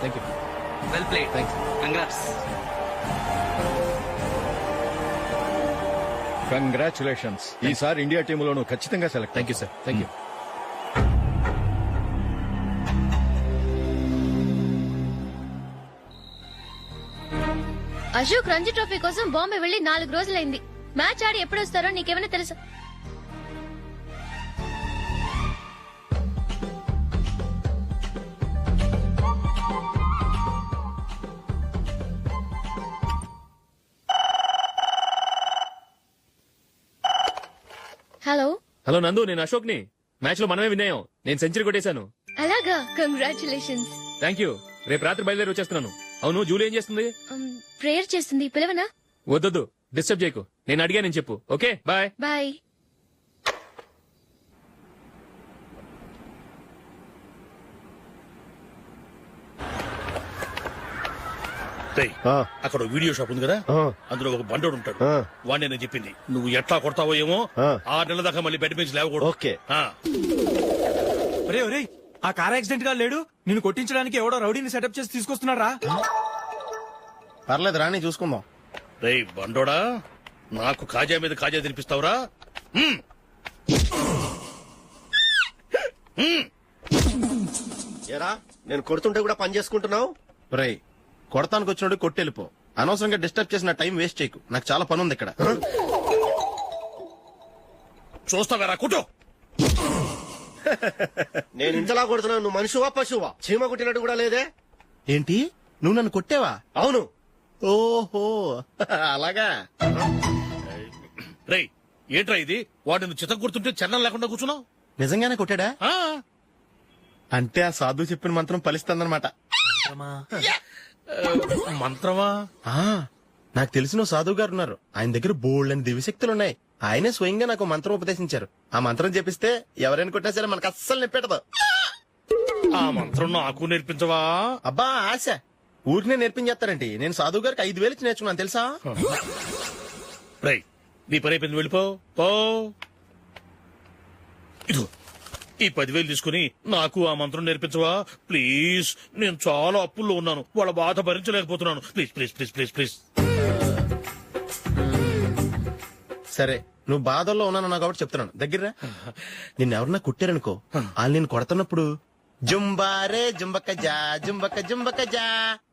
Thank you. Well played. Thanks. Congrats. Congratulations. ఈసారి India టీంలోనూ ఖచ్చితంగా select. Thank you sir. Thank you. Ashok Ranji trophy కోసం బాంబే వెళ్లి 4 రోజులైంది. మ్యాచ్ ఆడి ఎప్పుడు వస్తారో నీకేమైనా తెలుసా? హలో హలో నందు, నేను అశోక్ ని. మ్యాచ్ లో మనమే విన్నాయం. నేను సెంచరీ కొట్టేశాను. అలాగా, కంగ్రాచులేషన్స్. Thank you. రేపు రాత్రి బయలుదేరి వచ్చేస్తున్నాను. అవును, జూలీ ఏం చేస్తుంది? ప్రేయర్ చేస్తుంది. పిలవనా? వద్దొద్దు, డిస్టర్బ్ చేయకు. నేను అడిగానని చెప్పు. Okay, bye. బాయ్. అక్కడ వీడియో షాప్ ఉంది కదా, అందులో ఒక బండోడు ఉంటాడు. వాడిని నేను చెప్పింది నువ్వు ఎట్లా కొడతావో ఏమో. 6 నెలల దాకా మళ్ళీ బెడ్ బెంచ్ లేవకూడదు. ఓకే. ఆ కార్ యాక్సిడెంట్ గా లేడు. నిన్ను కొట్టించడానికి ఎవడో రౌడీని సెటప్ చేసి తీసుకొస్తున్నారా? పర్లేదు, రాని చూసుకుందాం. రేయ్ బండోడా, నాకు కాజా మీద కాజా తినిపిస్తావురా? ఏరా, నేను కొడుతుంటే కూడా పని చేసుకుంటున్నావు? రేయ్, కొడతానికి వచ్చినోడు కొట్టెళ్ళిపో. అనవసరంగా డిస్టర్బ్ చేసిన టైం వేస్ట్ చేయకు. నాకు చాలా పని ఉంది ఇక్కడ. చూస్తావేరా కుటో. నేను ఇంతలా కొడుతున్నావు, నువ్వు మనిషివా పశువా? చీమ కుట్టినట్టు కూడా లేదే. ఏంటి, నువ్వు నన్ను కొట్టేవా? అవును. ఓహో, అలాగా. రేయ్ ఏంట్రా ఇది? వాడు నువ్వు చిత్త గుర్తుంటే చన్నం లేకుండా కూర్చున్నావు. నిజంగానే కొట్టాడా? అంటే ఆ సాధువు చెప్పిన మంత్రం ఫలిస్తుందన్నమాట. మంత్రమా? నాకు తెలిసిన సాధువు గారు ఉన్నారు. ఆయన దగ్గర బోల్డ్ అని దివ్యశక్తులున్నాయి. ఆయనే స్వయంగా నాకు మంత్రం ఉపదేశించారు. ఆ మంత్రం చెప్పిస్తే ఎవరైనా కొట్టినా సరే మనకు అస్సలు నిప్పెట్టదు. ఆ మంత్రం నాకు నేర్పించవా? అబ్బా ఆశ, ఊరినే నేర్పించేస్తారండి. నేను సాధువు గారికి 5,000 ఇచ్చి నేర్చుకున్నాను తెలుసా? రేయ్ నీ పని అయిపోయింది, వెళ్ళిపో. ఇదిగో ఈ 10,000 తీసుకుని నాకు ఆ మంత్రం నేర్పించవా ప్లీజ్? నేను చాలా అప్పుల్లో ఉన్నాను, వాళ్ళ బాధ భరించలేకపోతున్నాను. Please please please please please. సరే, నువ్వు బాధల్లో ఉన్నాను కాబట్టి చెప్తున్నాను. దగ్గర నిన్నెవరన్నా కుట్టారనుకో, వాళ్ళు నేను కొడుతున్నప్పుడు జుంబారే జుంబక జా జుంబక జుంబక జా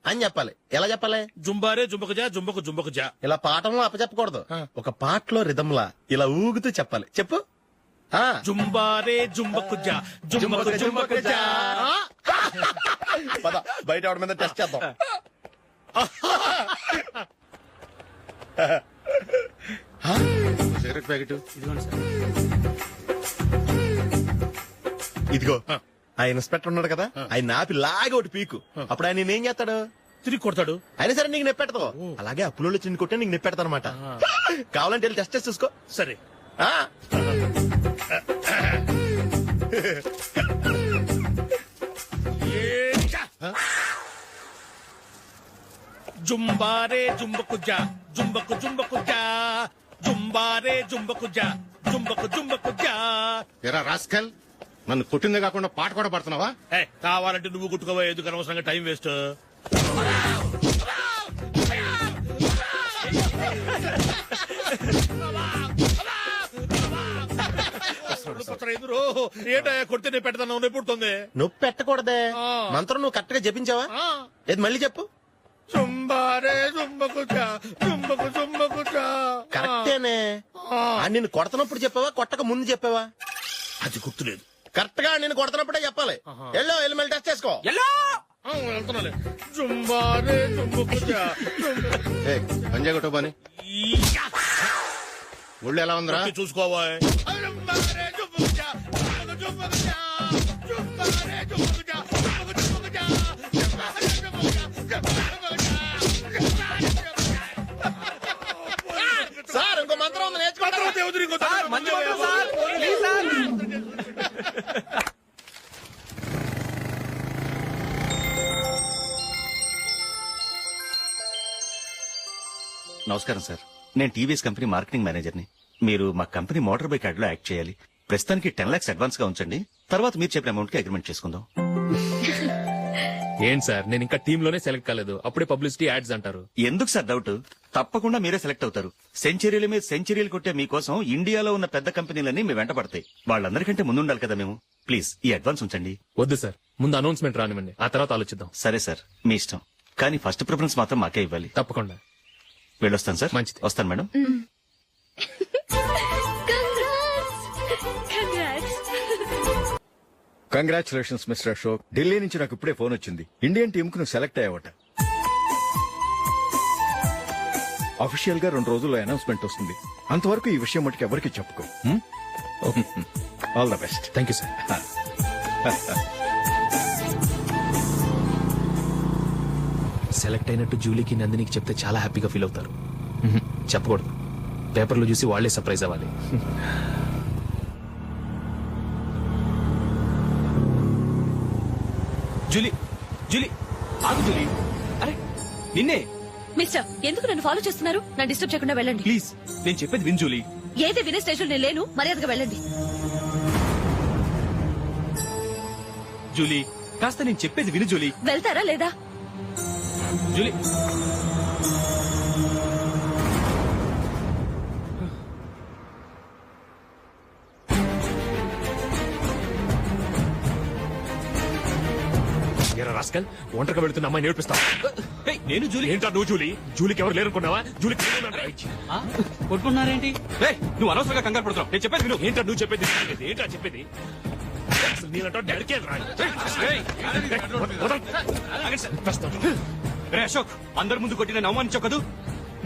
అని చెప్పాలి. ఎలా చెప్పాలి? జుంబారే జుంబక జా జుంబక జుంబక జా. ఇలా పాఠంలో అప్పచెప్పకూడదు. ఒక పాటలో రిధంలా ఇలా ఊగుతూ చెప్పాలి. చెప్పు. జుంబారే జుంబకు జా జుంబకు జుంబకు జా. పద, బయట ఎవరి మీద టెస్ట్ చేద్దాం. సిగరెట్ ప్యాకెట్ ఇదిగో. ఆ ఇన్స్పెక్టర్ ఉన్నాడు కదా, ఆయన నాపి లాగే ఒకటి పీకు. అప్పుడు ఆయన నేనేం చేస్తాడు? తిరిగి కొడతాడు. అయినా సరే నీకు నెప్పెడతావు. అలాగే అప్పులో చిన్న కొట్టే నీకు నెప్పెడతా అనమాట. కావాలంటే వెళ్ళి టెస్ట్ చేసి చూసుకో. సరే. జుంబారే జుంబకు జా జుంబకు జుంబకు జా జుంబారే జుంబకు జా జుంబకు జుంబకు జా. ఎరా రాస్కల్, నన్ను కొట్టిందే కాకుండా పాట కూడా పడుతున్నావా? కావాలంటే నువ్వు కుట్టుకోవా, ఎందుకు అనవసరంగా టైం వేస్ట్. ఏంటో కొడితే నేను పెడతాను, నొప్పి పుడుతుంది. నొప్పి పెట్టకూడదే. మంత్రం నువ్వు కరెక్ట్ గా జపించావా? ఏది మళ్ళీ చెప్పు. జుంబారే జుంబకుచా జుంబకు జుంబకుచా. కరెక్టేనే. నిన్ను కొడుతున్నప్పుడు చెప్పావా కొట్టక ముందు చెప్పావా? అది గుర్తులేదు. కరెక్ట్ గా నేను కొడుతున్నప్పుడే చెప్పాలి. వెళ్ళి మళ్ళీ టెస్ట్ చేసుకో. వెళ్తున్నాలే. జుంబారే జుంబకుచా పంజాగ టోబాని ఒళ్ళు ఎలా ఉందిరా? చూసుకోవా. జుంబారే జుంబకుచా జుంబకుచా జుంబారే జుంబకుచా జుంబకుచా జుంబారే జుంబకుచా. సార్ ఇంకో మంత్రం ఉంది నేర్చుకుంటారా? మంచి మాట సార్. Please sir. నమస్కారం సార్, నేను టీవీఎస్ కంపెనీ మార్కెటింగ్ మేనేజర్ని. మీరు మా కంపెనీ మోటార్ బైక్ యాడ్ లో యాక్ట్ చేయాలి. ప్రస్తుతానికి 10 lakhs అడ్వాన్స్ గా ఉంచండి, తర్వాత మీరు చెప్పిన అమౌంట్ కి అగ్రిమెంట్ చేసుకుందాం. ఏంటి సార్, నేను ఇంకా టీమ్ లోనే సెలెక్ట్ కాలేదు, అప్పుడే పబ్లిసిటీ యాడ్స్ అంటారు. ఎందుకు సార్ డౌట్? తప్పకుండా మీరే సెలెక్ట్ అవుతారు. సెంచరీల మీద సెంచరీలు కొట్టే మీకోసం ఇండియాలో ఉన్న పెద్ద కంపెనీలన్నీ మీ వెంట పడతాయి. వాళ్ళందరికంటే ముందుండాలి కదా మేము. ప్లీజ్ ఈ అడ్వాన్స్ ఉంచండి. వద్దు సార్, ముందు అనౌన్స్మెంట్ రానివ్వండి, ఆ తర్వాత ఆలోచిద్దాం. సరే సార్, మీ ఇష్టం, కానీ ఫస్ట్ ప్రిఫరెన్స్ మాత్రం మాకే ఇవ్వాలి. తప్పకుండా. వెళ్ళొస్తాను సార్. మంచిది. వస్తాను madam. Congratulations mister Ashok. Delhi నుంచి నాకు ఇప్పుడే ఫోన్ వచ్చింది. ఇండియన్ టీమ్ కు నువ్వు సెలెక్ట్ అయ్యావట. అఫీషియల్ గా 2 రోజుల్లో అనౌన్స్మెంట్ వస్తుంది. అంతవరకు ఈ విషయం మటుకు ఎవరికి చెప్పుకో. All the best. Thank you sir. Select అయినట్టు జూలీకి నందినికి చెప్తే చాలా హ్యాపీగా ఫీల్ అవుతారు. చెప్పకూడదు, పేపర్లో చూసి వాళ్లే సర్ప్రైజ్ అవ్వాలి. జూలీ, జూలీ, ఆగు జూలీ. అరే నిన్నే. మిస్టర్, ఎందుకు నన్ను ఫాలో చేస్తున్నారు? నన్ను డిస్టర్బ్ చేయకుండా వెళ్ళండి ప్లీజ్, నేను చెప్పేది విన్ జూలీ. ఏది వినే స్టేషన్ నేను లేను, మర్యాదగా వెళ్ళండి. జూలీ, కాస్త నేను చెప్పేది విను జూలీ. వెళ్తారా లేదా? జూలీ, ఎరా రాస్కల్, ఒంటరిగా వెళుతున్న అమ్మాయి నేర్పిస్తా. ఏయ్, నేను జూలీ. ఏంటా నువ్వు జూలీ? జూలీకి ఎవరు లేరనుకున్నావా? జూలీకి కొట్టుకున్నారేంటి? నువ్వు అనవసరంగా కంగారు పడుతున్నావు. నేను చెప్పేది విను. ఏంటా నువ్వు చెప్పేది? ఏంటా చెప్పేది? అసలు నేనంటో డాడీకే రాను. రే అశోక్, అందరి ముందు కొట్టి నేను అవమానించావు కదూ.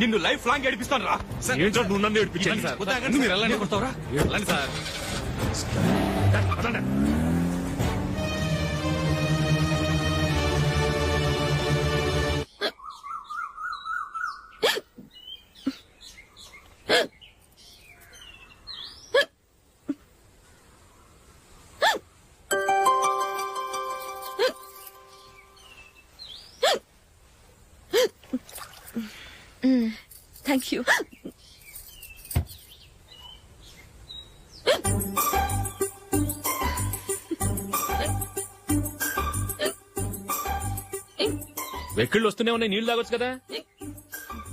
నిన్ను లైఫ్ లాంగ్ ఏడిపిస్తాను రా. ఏంటో నువ్వు నన్ను ఏడిపించాను. మీరు వెళ్ళండి. కొడతావురా? వెళ్ళండి సార్. Thank you. వెక్కిళ్ళు వస్తూనే ఉన్నాయి, నీళ్లు తాగొచ్చు కదా.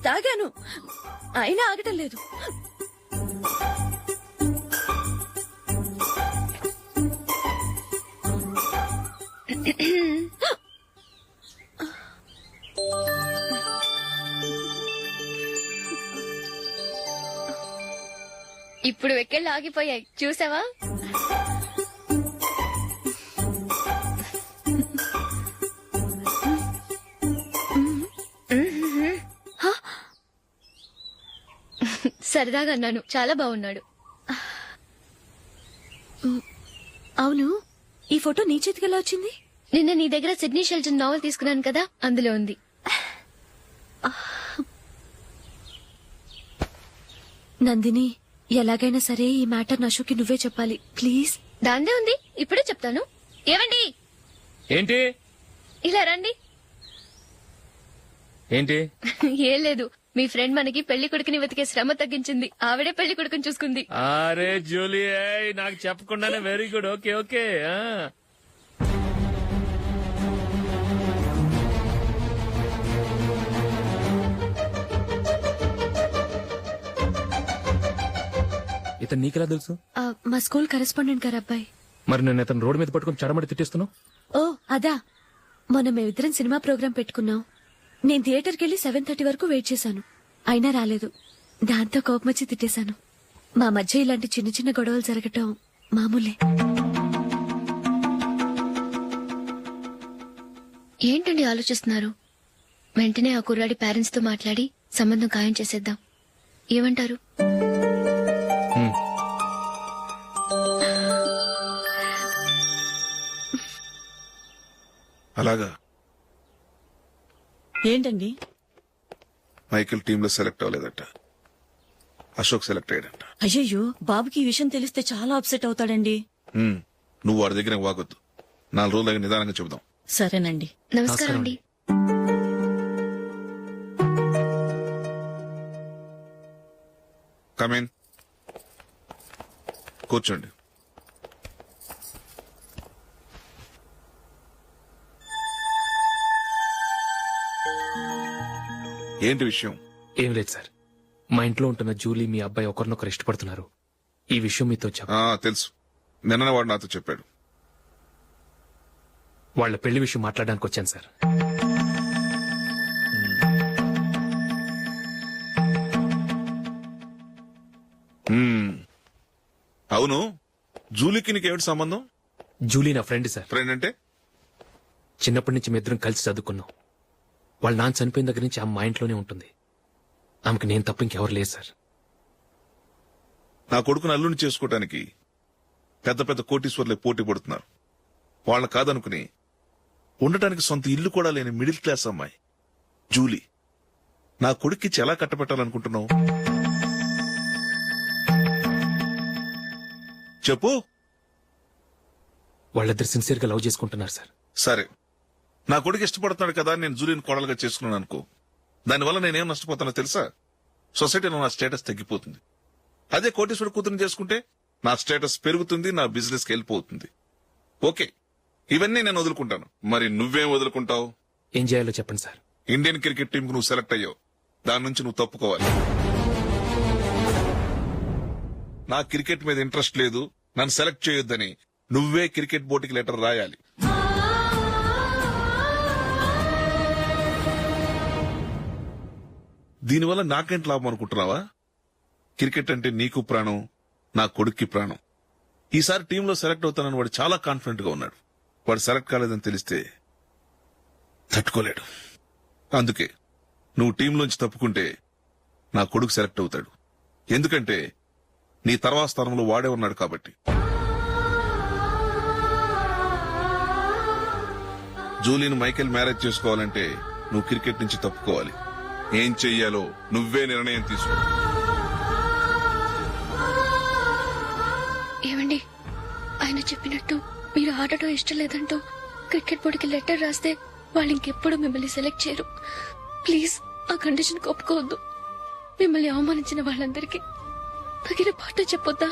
తాగాను, అయినా ఆగటం లేదు. ఇప్పుడు వెక్కెళ్ళు ఆగిపోయాయి, చూసావా? సరదాగా అన్నాను, చాలా బాగున్నాడు. అవును, ఈ ఫోటో నీ చేతికి ఎలా వచ్చింది? నిన్న నీ దగ్గర సిడ్నీ షెల్టన్ నావెల్ తీసుకున్నాను కదా, అందులో ఉంది. నందిని, ఎలాగైనా సరే ఈ మ్యాటర్ నషుకి నువ్వే చెప్పాలి ప్లీజ్. దాందే ఉంది, ఇప్పుడే చెప్తాను. ఏవండి, ఏంటి ఇలా రండి. ఏంటి? ఏం లేదు, మీ ఫ్రెండ్ మనకి పెళ్లి కొడుకుని వెతికే శ్రమ తగ్గించింది. ఆవిడే పెళ్లి కొడుకుని చూసుకుంది. అరే జూలీ, నాకు చెప్పకుండానే వెరీ గుడ్. Okay okay. ఇతను నీకెలా తెలుసు? మా స్కూల్ కరెస్పాండెంట్ గారు అబ్బాయి. మరి నేను ఇతను రోడ్డు మీద పట్టుకుని చడమడి తిట్టేస్తున్నావు. ఓ అదా, మొన్న మేమిద్దరం సినిమా ప్రోగ్రాం పెట్టుకున్నాం. నేను థియేటర్కి వెళ్లి 7:30 వరకు వెయిట్ చేశాను. అయినా రాలేదు. దాంతో కోపమొచ్చి తిట్టేశాను. మా మధ్య ఇలాంటి చిన్న చిన్న గొడవలు జరగటం మామూలే. ఏంటండి ఆలోచిస్తున్నారు? వెంటనే ఆ కుర్రాడి పేరెంట్స్ తో మాట్లాడి సంబంధం ఖాయం చేసేద్దాం. ఏమంటారు? అలాగా ఏంటండి? మైకిల్ టీమ్ లో సెలెక్ట్ అవ్వలేదట. అశోక్ సెలెక్ట్ అయ్యాడంట. అయ్యయ్యో, బాబుకి ఈ విషయం తెలిస్తే చాలా అప్సెట్ అవుతాడండి. నువ్వు వాడి దగ్గర వాగొద్దు. 4 రోజులు నిదానంగా చెబుదాం. సరేనండి. నమస్కారం అండి. కమేన్, కూర్చోండి. ఏంటి విషయం? ఏం లేదు సార్, మా ఇంట్లో ఉంటున్న జూలీ మీ అబ్బాయి ఒకరినొకరు ఇష్టపడుతున్నారు. ఈ విషయం మీతో తెలుసు. నిన్న వాడు నాతో చెప్పాడు. వాళ్ళ పెళ్లి విషయం మాట్లాడడానికి వచ్చాను సార్. అవును, జూలీకి నీకేమిటి సంబంధం? జూలీ నా ఫ్రెండ్ సార్. ఫ్రెండ్ అంటే? చిన్నప్పటి నుంచి మీ ఇద్దరం కలిసి చదువుకున్నాం. వాళ్ళ నాన్న చనిపోయిన దగ్గర నుంచి ఆమె మా ఇంట్లోనే ఉంటుంది. ఆమెకు నేను తప్ప ఇంకెవరు లేదు సార్. నా కొడుకును అల్లుని చేసుకోవటానికి పెద్ద పెద్ద కోటీశ్వర్లే పోటీ పడుతున్నారు. వాళ్ళని కాదనుకుని ఉండటానికి సొంత ఇల్లు కూడా లేని మిడిల్ క్లాస్ అమ్మాయి జూలీ నా కొడుక్కిచ్చి ఎలా కట్టబెట్టాలనుకుంటున్నావు? చెప్పు. వాళ్ళిద్దరు సిన్సియర్ గా లవ్ చేసుకుంటున్నారు సార్. సరే, నా కొడుకు ఇష్టపడుతున్నాడు కదా నేను జూలీని కోడలుగా చేసుకున్నాను అనుకో. దానివల్ల నేనేం నష్టపోతానో తెలుసా? సొసైటీలో నా స్టేటస్ తగ్గిపోతుంది. అదే కోటీశ్వరుడు కూతురుని చేసుకుంటే నా స్టేటస్ పెరుగుతుంది, నా బిజినెస్ కి వెళ్ళిపోతుంది. ఓకే, ఇవన్నీ నేను వదులుకుంటాను. మరి నువ్వేం వదులుకుంటావు? ఏం చేయాలో చెప్పండి సార్. ఇండియన్ క్రికెట్ టీం కు నువ్వు సెలెక్ట్ అయ్యావు. దాని నుంచి నువ్వు తప్పుకోవాలి. నా క్రికెట్ మీద ఇంట్రెస్ట్ లేదు, నన్ను సెలెక్ట్ చేయొద్దని నువ్వే క్రికెట్ బోర్డుకి లెటర్ రాయాలి. దీనివల్ల నాకేంటి లాభం అనుకుంటున్నావా? క్రికెట్ అంటే నీకు ప్రాణం, నా కొడుక్కి ప్రాణం. ఈసారి టీంలో సెలెక్ట్ అవుతానని వాడు చాలా కాన్ఫిడెంట్ గా ఉన్నాడు. వాడు సెలెక్ట్ కాలేదని తెలిస్తే తట్టుకోలేడు. అందుకే నువ్వు టీంలోంచి తప్పుకుంటే నా కొడుకు సెలెక్ట్ అవుతాడు. ఎందుకంటే నీ తర్వాత స్థానంలో వాడే ఉన్నాడు కాబట్టి. జూలీని మైకేల్ మ్యారేజ్ చేసుకోవాలంటే నువ్వు క్రికెట్ నుంచి తప్పుకోవాలి. ఏం చెయ్యాలో నువ్వే నిర్ణయం తీసుకో. ఏమండి, ఆయన చెప్పినట్టు మీరు ఆడటం ఇష్టం లేదంటూ క్రికెట్ బోర్డుకి లెటర్ రాస్తే వాళ్ళు ఇంకెప్పుడు మిమ్మల్ని సెలెక్ట్ చేయరు. ప్లీజ్ ఆ కండిషన్ ఒప్పుకోవద్దు. మిమ్మల్ని అవమానించిన వాళ్ళందరికీ తగిన పాట చెప్పొద్దా?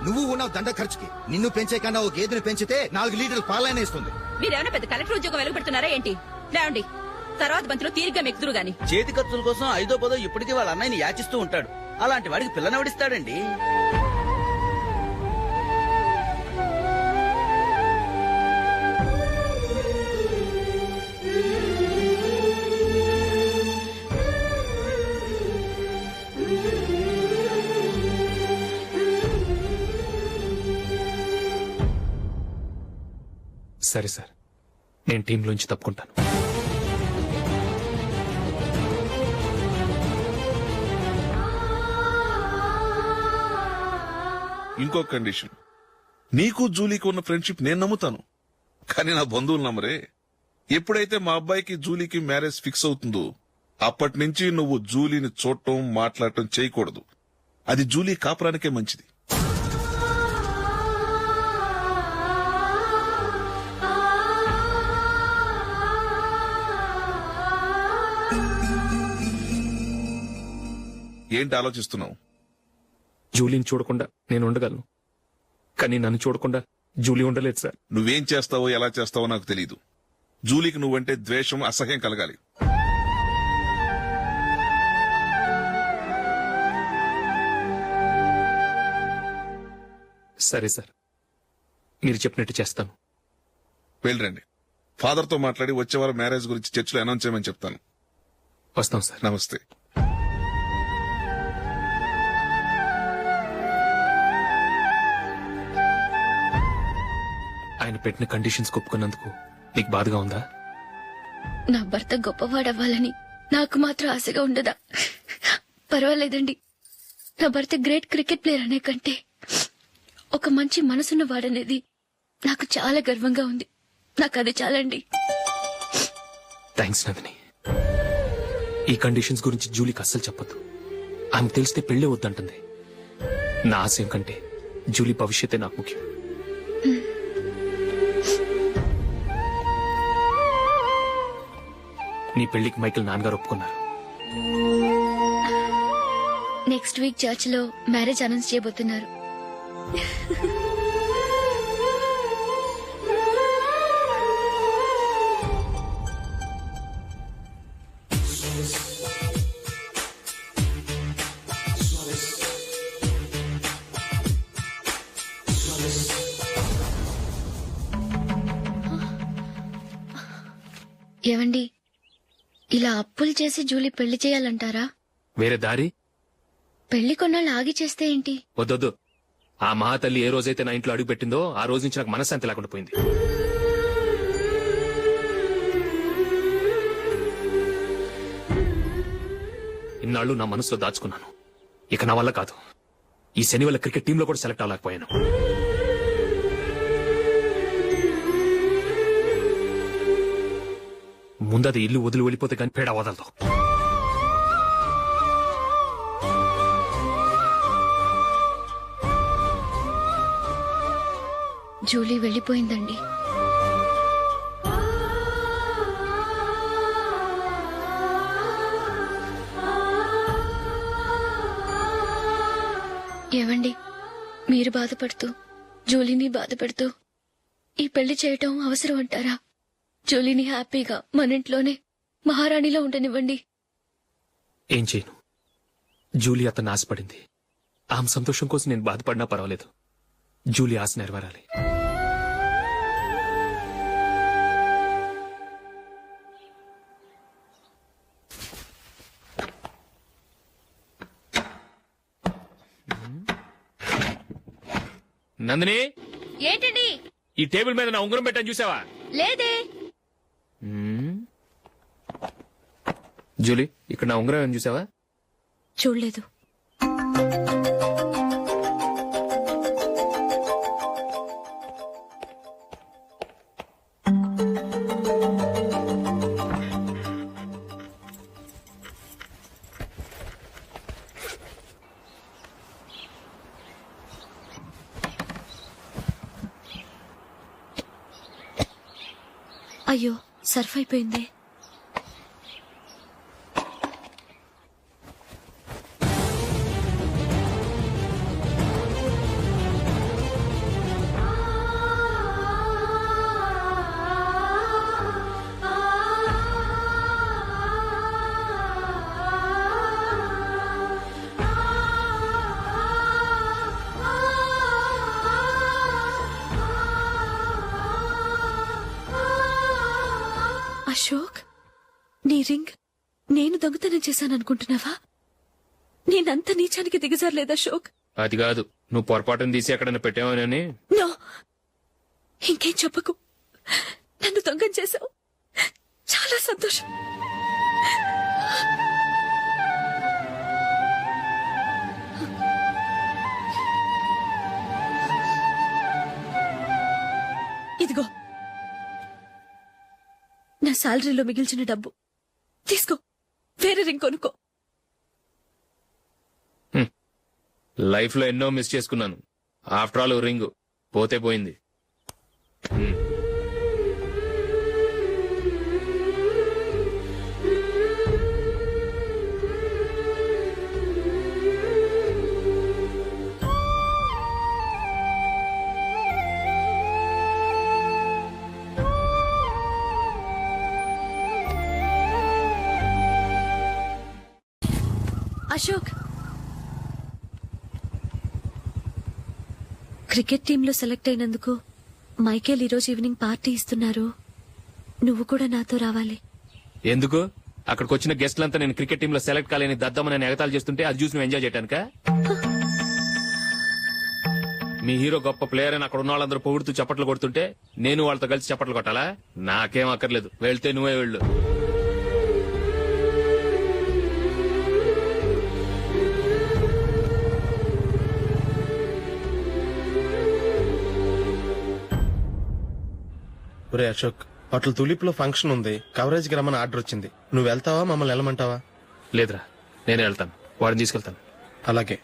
నువ్వు ఉన్నావు దండ ఖర్చుకి. నిన్ను పెంచే కన్నా ఓ గేదెను పెంచితే 4 లీటర్లు పాలైనా ఇస్తుంది. మీరేమైనా పెద్ద కలెక్టర్ ఉద్యోగం వెలుగుపెడుతున్నారా ఏంటి? లేవండి, తర్వాత బంతిలో తీరిగ్గా మెక్కుదురు గాని. చేతి ఖర్చుల కోసం 5ో 10ో ఇప్పటికీ వాళ్ళ అన్నయ్యని యాచిస్తూ ఉంటాడు. అలాంటి వాడికి పిల్లనవడిస్తాడండి. సరే సార్, నేను టీంలోంచి తప్పుకుంటాను. ఇంకో కండిషన్, నీకు జూలీకి ఉన్న ఫ్రెండ్షిప్ నేను నమ్ముతాను, కానీ నా బంధువులు నమ్మరే. ఎప్పుడైతే మా అబ్బాయికి జూలీకి మ్యారేజ్ ఫిక్స్ అవుతుందో అప్పటి నుంచి నువ్వు జూలీని చూడటం మాట్లాడటం చేయకూడదు. అది జూలీ కాపురానికే మంచిది. ఏంటి ఆలోచిస్తున్నావు? జూలీని చూడకుండా నేను ఉండగలను, కానీ నన్ను చూడకుండా జూలీ ఉండలేదు సార్. నువ్వేం చేస్తావో ఎలా చేస్తావో నాకు తెలీదు. జూలీకి నువ్వంటే ద్వేషం, అసహ్యం కలగాలి. సరే సార్, మీరు చెప్పినట్టు చేస్తాను. వెళ్ళండి. ఫాదర్ తో మాట్లాడి వచ్చే వారం మ్యారేజ్ గురించి చర్చిలో అనౌన్స్ చేయమని చెప్తాను. వస్తాం సార్. నమస్తే. ఆయన పెట్టిన కండిషన్స్ ఒప్పుకున్నందుకు నీకు బాధగా ఉందా? నా భర్త గొప్పవాడవ్వాలని నాకు మాత్రం ఆశగా ఉండదా? పర్వాలేదండి. నా భర్త గ్రేట్ క్రికెట్ ప్లేయర్ అనే కంటే ఒక మంచి మనసున్న వాడనేది నాకు చాలా గర్వంగా ఉంది. నాకు అది చాలండి. థ్యాంక్స్ నందిని. ఈ కండిషన్స్ గురించి జూలీకి అస్సలు చెప్పొద్దు. ఆమెకు తెలిస్తే పెళ్లి వద్దంటుంది. నా ఆశయం కంటే జూలీ భవిష్యత్తే నాకు ముఖ్యం. నీ పెళ్లికి మైకేల్ నాన్నగారు ఒప్పుకున్నారు. నెక్స్ట్ వీక్ చర్చ్ లో మ్యారేజ్ అనౌన్స్ చేయబోతున్నారు. ఏవండి, ఇలా అప్పులు చేసి జూలీ పెళ్లి చేయాలంటారా? వేరే దారి? పెళ్లి కొన్నాళ్ళు ఆగి చేస్తే ఏంటి? వద్దొద్దు. ఆ మహాతల్లి ఏ రోజైతే నా ఇంట్లో అడుగు పెట్టిందో ఆ రోజు నుంచి నాకు మనశ్శాంతి లేకుండా పోయింది. ఇన్నాళ్ళు నా మనసులో దాచుకున్నాను. ఇక నా వల్ల కాదు. ఈ శని వల్ల క్రికెట్ టీంలో కూడా సెలెక్ట్ అవ్వలేకపోయాను. ముందది ఇల్లు వదిలి వెళ్ళిపోతే కానీ పేడ వదలదు. జూలీ వెళ్ళిపోయిందండి. ఏవండి, మీరు బాధపడుతూ జూలీని బాధపెడుతూ ఈ పెళ్లి చేయటం అవసరం అంటారా? జూలీని హ్యాపీగా మన ఇంట్లోనే మహారాణిలో ఉండనివ్వండి. ఏం చేయను? జూలీ అతన్ని ఆశపడింది. ఆమె సంతోషం కోసం నేను బాధపడినా పర్వాలేదు. జూలీ ఆశ నెరవేరాలి. నందిని, ఏంటండి? ఈ టేబుల్ మీద నా ఉంగరం పెట్టని చూసావా? లేదే. జూలీ, ఇక్కడ నా ఉంగరం ఏమని చూసావా? చూడలేదు. అయ్యో, సర్ఫ్ అయిపోయింది. అశోక్, నీ రింగ్ నేను దొంగతనం చేశాననుకుంటున్నావా? నేనంత నీచానికి దిగజారలేదు అశోక్. అది కాదు, నువ్వు పొరపాటును తీసి ఎక్కడైనా పెట్టావని. నో, ఇంకేం చెప్పకు. నన్ను దొంగం చేశావు. చాలా సంతోషం. ఇదిగో నా శాలరీలో మిగిల్చిన డబ్బు తీసుకో. వేరే రింగ్ కొనుక్కో. లైఫ్ లో ఎన్నో మిస్ చేసుకున్నాను. ఆఫ్టర్ ఆల్ రింగ్ పోతే పోయింది. అశోక్, క్రికెట్ టీంలో సెలెక్ట్ అయినందుకు మైకేల్ ఈరోజు ఈవినింగ్ పార్టీ ఇస్తున్నారు, నువ్వు కూడా నాతో రావాలి. ఎందుకు? అక్కడికి వచ్చిన గెస్ట్లంతా నేను క్రికెట్ టీమ్ లో సెలెక్ట్ కాలేని దద్దమని ఎగతాలు చేస్తుంటే అది చూసి నువ్వు ఎంజాయ్ చేయటానికా? మీ హీరో గొప్ప ప్లేయర్ అని అక్కడ ఉన్న వాళ్ళందరూ పొగుడుతూ చప్పట్లు కొడుతుంటే నేను వాళ్ళతో కలిసి చప్పట్లు కొట్టాలా? నాకేం అక్కర్లేదు, వెళ్తే నువ్వే వెళ్ళు. ఒరే అశోక్, హోటల్ తులిప్ లో ఫంక్షన్ ఉంది, కవరేజ్ కి రమ్మని ఆర్డర్ వచ్చింది. నువ్వు వెళ్తావా, మమ్మల్ని వెళ్ళమంటావా? లేదురా, నేనే వెళ్తాను, వాడిని తీసుకెళ్తాను. అలాగే.